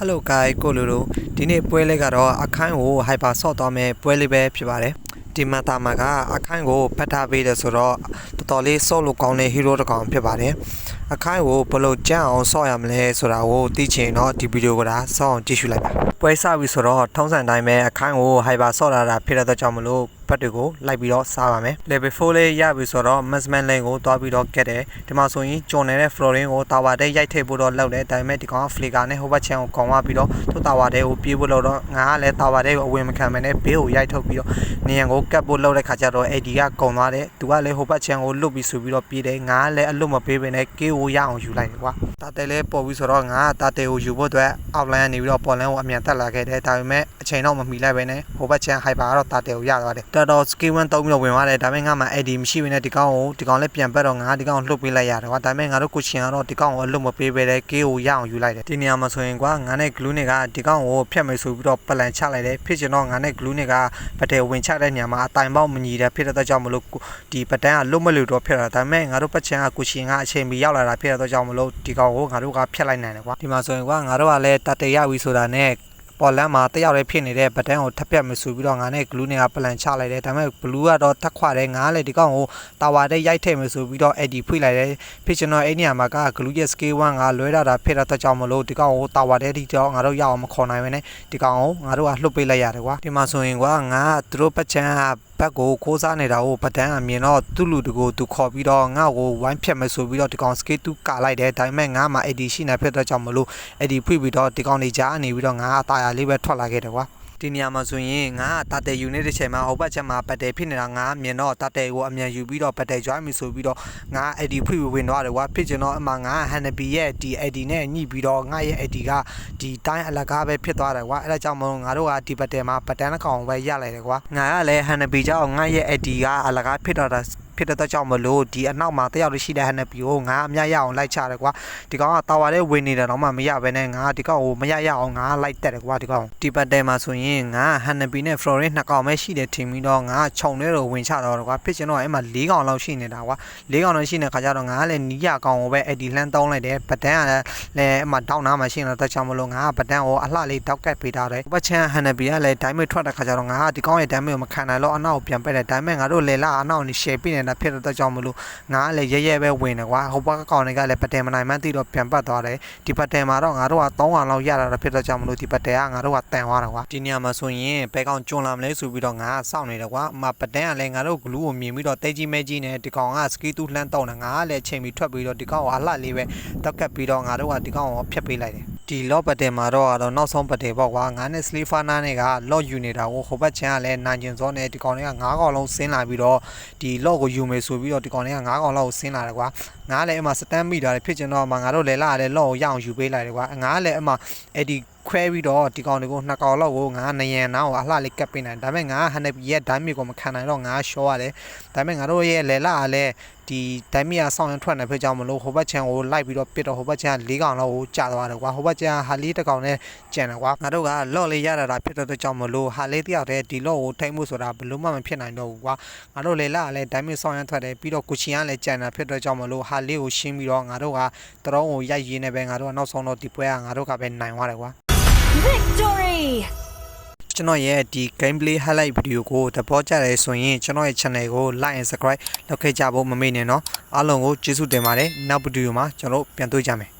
Hello guys ကိုလိုလိုဒီနေ့ပွဲလေးကတော့အခန်းကို hyper ဆော့သွားမယ်ပွဲလေးပဲဖြစ်ပါတယ်ဒီမှာတာမှာကအခန်းကိုဖတ်ထားပေးတယ်ဆိုတော့တော်တော်လေးဆော့လို့ကောင်းတဲ့ hero တစ်ကောင်ဖြစ်ပါတယ်အခန်းကိုဘယ်လိုကြမ်းအောင်ဆော့ရမလဲဆိုတာကိုသိချင်တော့ဒီဗီဒီယိုကဒါဆော့အောင်ကြည့်ရှုလိုက်ပါပွဲစပြီဆိုတော့ထုံးစံတိုင်းပဲအခန်းကို hyper ဆော့လာတာဖြစ်တဲ့ကြောင့်မလို့ဘတ်တွေကိုလိုက်ပြီးတော့စားပါမယ် level 4လေးရပြီဆိုတော့ maximum lane ကိုတွားပြီးတော့ကက်တယ်ဒီမှာဆိုရင်ကျွန်နေတဲ့ flooring ကိုတာဝါတဲ့ရိုက်ထည့်ဖို့တော့လောက်တယ်ဒါပေမဲ့ဒီကောင်က flicker နဲ့ဟိုဘက်ချန်ကိုကောင်သွားပြီးတော့သူ့တာဝါတဲ့ကိုပြေးဖို့လောက်တော့ငါကလည်းတာဝါတဲ့ကိုအဝင်မခံမနဲ့ဘေးကိုရိုက်ထုတ်ပြီးတော့နေရန်ကိုကက်ဖို့လောက်တဲ့ခါကျတော့ AD ကကောင်သွားတယ်သူကလည်းဟိုဘက်ချန်ကိုလွတ်ပြီးဆိုပြီးတော့ပြေးတယ်ငါကလည်းအလွတ်မပေးဘဲနဲ့ K ကိုရအောင်ယူလိုက်တယ်ကွာတာတဲလည်းပေါ်ပြီးဆိုတော့ငါကတာတဲကိုယူဖို့အတွက် outline ကနေပြီးတော့ပေါ်လန်းကိုအမြန်တက်လာခဲ့တယ်ဒါပေမဲ့အချိန်တော့မမီလိုက်ပဲနဲ့ဟိုဘက်ချန် hyper ကတော့တာတဲကိုရသွားတယ်တော်တော် skill 1ပြီးတော့ဝင်သွားတယ်ဒါပေမဲ့ငါမှ AD မရှိဘဲနဲ့ဒီကောင်လည်းပြန်ပတ်တော့ငါဒီကောင်လှုပ်ပေးလိုက်ရတယ်ကွာဒါပေမဲ့ငါတို့ကိုရှင်ကတော့ဒီကောင်ကိုအလွတ်မပေးဘဲနဲ့ K ကိုရအောင်ယူလိုက်တယ်ဒီနေရာမှာဆိုရင်ကွာငါနဲ့ glue နဲ့ကဒီကောင်ကိုဖြတ်မယ်ဆိုပြီးတော့ပလန်ချလိုက်တယ်ဖြစ်ချင်တော့ငါနဲ့ glue နဲ့ကပတဲဝင်ချတဲ့နေရာမှာအတိုင်ပေါက်မညီတဲ့ဖြစ်တဲ့ကြောင့်မလို့ဒီပတန်းကလွတ်မလို့တော့ဖြစ်တာဒါပေမဲ့ငါတို့ပတ်ချန်ကကိုရှင်ကအချိန်မီရောက်လာတာဖြစ်တဲ့ကြောင့်မလို့ဒီကောင်ကိုငါတို့ကဖြတ်လိုက်နိုင်တယ်ကွာဒီမှာဆိုရင်ကွာငါတို့ကလည်းတတဲရပြီဆိုတာနဲ့ပေါ်လမ်းမှာတယောက်တည်းဖြစ်နေတဲ့ဘတန်းကိုထပ်ပြတ်မဆူပြီးတော့ငါနဲ့ glue နဲ့ကပလန်ချလိုက်တယ်ဒါပေမဲ့ blue ကတော့ထက်ခွာတယ်ငါလည်းဒီကောင်ကိုတာဝါတဲ့ရိုက်ထည့်မဆူပြီးတော့ AD ဖွင့်လိုက်တယ်ဖြစ်ချင်တော့အဲ့နေရာမှာက glue ရဲ့ scale 1ကလွဲတာဖြစ်တဲ့ကြောင့်မလို့ဒီကောင်ကိုတာဝါတဲ့ဒီတော့ငါတို့ရအောင်မခေါ်နိုင်ပဲနဲ့ဒီကောင်ကိုငါတို့ကလှုပ်ပေးလိုက်ရတယ်ကွာဒီမှာဆိုရင်ကွာငါသူတို့ပတ်ချန်ကဘက်ကိုကိုးစားနေတာကိုပတန်းအမြင်တော့သူ့လူတကူသူခေါ်ပြီးတော့ငါ့ကိုဝိုင်းဖြတ်မယ်ဆိုပြီးတော့ဒီကောင် skate 2ကာလိုက်တယ်ဒါပေမဲ့ငါမှ AD ရှိနေဖြစ်တဲ့ကြောင့်မလို့ AD ဖွင့်ပြီးတော့ဒီကောင်နေကြားနေပြီးတော့ငါအသားရလေးပဲထွက်လာခဲ့တယ်ကွာဒီနေရာမှာဆိုရင်ငါကတာတဲယူနေတဲ့ချိန်မှာဟိုဘက်ချက်မှာပတ်တဲဖြစ်နေတာငါမြင်တော့တာတဲကိုအမြန်ယူပြီးတော့ပတ်တဲ join ပြီဆိုပြီးတော့ငါ AD ဖွင့်ဝင်သွားတယ်ကွာဖြစ်ချင်တော့အမှငါ Hanabi ရဲ့ဒီ AD နဲ့ညှိပြီးတော့ငါရဲ့ AD ကဒီတိုင်းအလကားပဲဖြစ်သွားတယ်ကွာအဲဒါကြောင့်မလို့ငါတို့ကဒီပတ်တဲမှာပတန်းတစ်ကောင်ပဲရလိုက်တယ်ကွာငါကလည်း Hanabi ကြောင့်ငါရဲ့ AD ကအလကားဖြစ်တော့တာဖြစ်တဲ့ကြောင့်မလို့ဒီအနောက်မှာတယောက်ရှိတဲ့ Hanabi ကိုငါအမြရအောင်လိုက်ချတယ်ကွာဒီကောင်ကတာဝါတဲ့ဝင်နေတာတော့မှမရဘဲနဲ့ငါဒီကောင်ကိုမရအောင်ငါလိုက်တက်တယ်ကွာဒီကောင်ဒီပတ်တဲမှာဆိုရင်ငါ Hanabi နဲ့ Florin နှစ်ကောင်ပဲရှိတယ်ထင်ပြီးတော့ငါခြုံထဲတော့ဝင်ချတော့ကွာဖြစ်ချင်တော့အဲ့မှာ၄ကောင်လောက်ရှိနေတာကွာ၄ကောင်လောက်ရှိနေတဲ့ခါကျတော့ငါကလည်းနီးရကောင်ကိုပဲအဲ့ဒီလှမ်းတောင်းလိုက်တယ်ပတန်းကလည်းအဲ့မှာတောင်းနာမှာရှိနေတဲ့ကြောင့်မလို့ငါကပတန်းကိုအလှလေးတောက်ကတ်ပေးထားတယ်ဘက်ချန် Hanabi ကလည်း damage ထွက်တဲ့ခါကျတော့ငါကဒီကောင်ရဲ့ damage ကိုမခံနိုင်တော့အနောက်ကိုပြန်ပက်တယ်ဒါပေမဲ့ငါတို့လေလာအနောက်ကို share ပေးနေတာဖြစ်တဲ့ကြောင့်မလို့ငါကလည်းရဲပဲဝင်တယ်ကွာဟိုဘက်ကောင်တွေကလည်းပတဲမနိုင်မှန်းသိတော့ပြန်ပတ်သွားတယ်ဒီပတဲမှာတော့ငါတို့က3အောင်လောက်ရတာဖြစ်တဲ့ကြောင့်မလို့ဒီပတဲကငါတို့ကတန်သွားတယ်ကွာဒီနေရာမှာဆိုရင်ဘဲကောင်ကျွန်းလာမလဲဆိုပြီးတော့ငါကစောင့်နေတယ်ကွာအမပတဲကလည်းငါတို့ glue ကိုမြင်ပြီးတော့တဲကြီးမဲကြီးနဲ့ဒီကောင်က ski 2လှမ်းတောင်းတယ်ငါကလည်းချိန်ပြီးထွက်ပြီးတော့ဒီကောင်ကိုအလှလေးပဲတောက်ကပ်ပြီးတော့ငါတို့ကဒီကောင်ကိုဖျက်ပေးလိုက်တယ်ဒီလော့ပတဲမှာတော့နောက်ဆုံးပတဲပေါ့ကွာငါနဲ့ Slifer နဲ့ကလော့ယူနေတာကိုဟိုဘက်ချန်ကလည်းနိုင်ကျင်စောနဲ့ဒီကောင်တွေက9ကောင်လုံးဆင်းလာပြီးတော့ဒီလော့ကိုယူမယ်ဆိုပြီးတော့ဒီကောင်တွေက9ကောင်လောက်ဆင်းလာတယ်ကွာငါလည်းအမှစတန်မိတာဖြစ်ချင်တော့မှငါတို့လည်းလာလည်းလော့ကိုရအောင်ယူပေးလိုက်တယ်ကွာငါလည်းအမှအဲ့ဒီခွဲပြီးတော့ဒီကောင်တွေကို2ကောင်လောက်ကိုငါနယံနာကိုအလှလေးကပ်ပေးနိုင်ဒါပေမဲ့ငါ Hanabi ရဲ့ damage ကိုမခံနိုင်တော့ငါရှော့ရတယ်ဒါပေမဲ့ငါတို့ရဲ့လေလာကလည်းဒီ damage ကဆောင်းရထွက်နေဖြစ်ကြောင်းမလို့ဟိုဘက်ချန်ကိုလိုက်ပြီးတော့ပစ်တော့ဟိုဘက်ချန်4ကောင်လောက်ကိုကျသွားတယ်ကွာဟိုဘက်ချန်ဟာလေးတစ်ကောင်နဲ့ကျန်တယ်ကွာငါတို့ကလော့လေးရတာဖြစ်တဲ့ကြောင့်မလို့ဟာလေးတယောက်တည်းဒီလော့ကိုထိမ့်မှုဆိုတာဘလို့မှမဖြစ်နိုင်တော့ဘူးကွာငါတို့လေလာကလည်း damage ဆောင်းရထွက်တယ်ပြီးတော့ကိုချီကလည်းကျန်တာဖြစ်တဲ့ကြောင့်မလို့ဟာလေးကိုရှင်းပြီးတော့ငါတို့ကတရောင်းကိုရိုက်ရင်းနဲ့ပဲငါတို့ကနောက်ဆုံးတော့ဒီပွဲကငါတို့ကပဲနိုင်သွားတယ်ကွာVictory ကျွန်တော်ရဲ့ဒီ gameplay highlight video ကိုသဘောကျတယ်ဆိုရင်ကျွန်တော်ရဲ့ channel ကို like and subscribe လုပ်ခဲ့ကြဖို့မမေ့နဲ့เนาะအားလုံးကိုကျေးဇူးတင်ပါတယ်နောက်ဗီဒီယိုမှာကျွန်တော်ပြန်တွေ့ကြမယ်